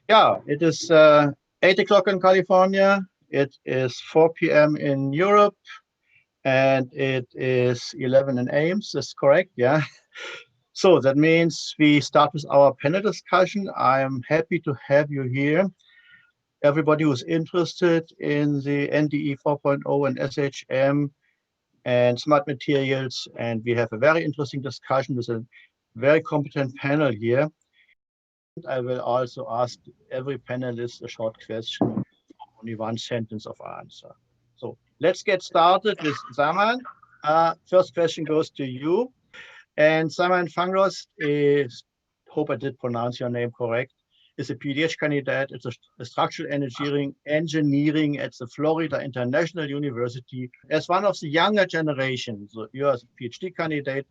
Yeah, it is 8 o'clock in California. It is 4 p.m. in Europe, and it is 11 in Ames. That's correct, yeah. So that means we start with our panel discussion. I am happy to have you here. Everybody who's interested in the NDE 4.0 and SHM and smart materials, and we have a very interesting discussion with a very competent panel here. I will also ask every panelist a short question, only one sentence of answer. So let's get started with Saman. First question goes to you. And Saman Farnahdoust is, hope I did pronounce your name correct, is a PhD candidate. It's a structural engineering at the Florida International University. As one of the younger generations, so you as a PhD candidate,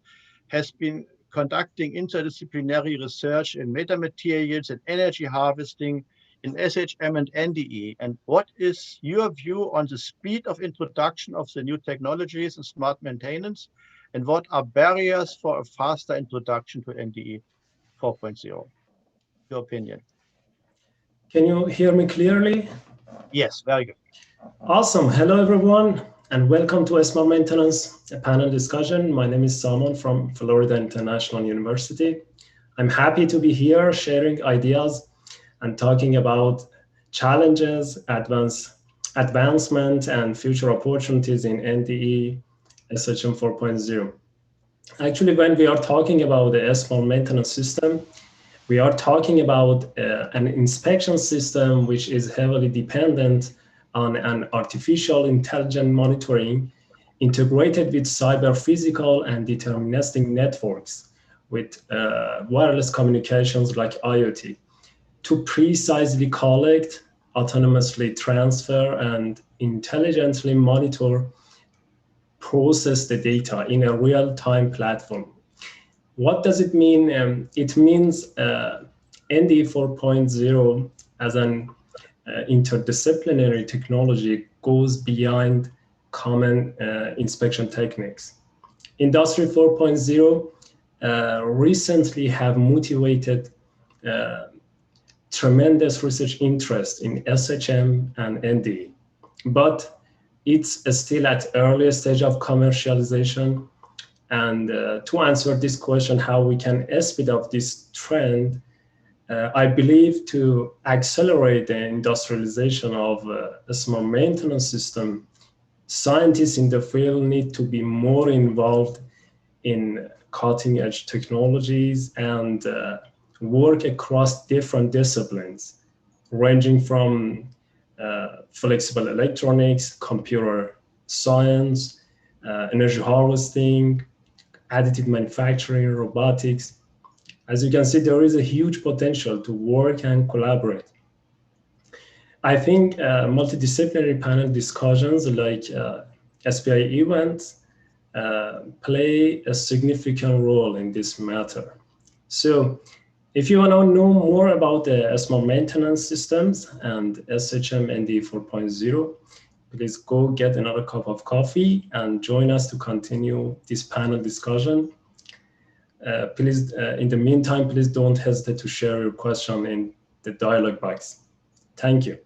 has been conducting interdisciplinary research in metamaterials and energy harvesting in SHM and NDE. And what is your view on the speed of introduction of the new technologies and smart maintenance? And what are barriers for a faster introduction to NDE 4.0? Your opinion. Can you hear me clearly? Yes, very good. Awesome. Hello, everyone, and welcome to Smart Maintenance, a panel discussion. My name is Saman from Florida International University. I'm happy to be here sharing ideas and talking about challenges, advancement, and future opportunities in NDE SHM 4.0. Actually, when we are talking about the Smart Maintenance system, we are talking about an inspection system which is heavily dependent on an artificial intelligent monitoring integrated with cyber physical and deterministic networks with wireless communications like IoT to precisely collect, autonomously transfer, and intelligently monitor, process the data in a real-time platform. What does it mean? It means NDE 4.0 as an interdisciplinary technology goes beyond common inspection techniques. Industry 4.0 recently have motivated tremendous research interest in SHM and NDE, but it's still at early stage of commercialization. And to answer this question, how we can speed up this trend, I believe to accelerate the industrialization of a smart maintenance system, scientists in the field need to be more involved in cutting edge technologies and work across different disciplines, ranging from flexible electronics, computer science, energy harvesting, additive manufacturing, robotics. As you can see, there is a huge potential to work and collaborate. I think multidisciplinary panel discussions like SPIE events play a significant role in this matter. So if you want to know more about the smart maintenance systems and SHM NDE 4.0, please go get another cup of coffee and join us to continue this panel discussion. Please, in the meantime, please don't hesitate to share your question in the dialog box. Thank you.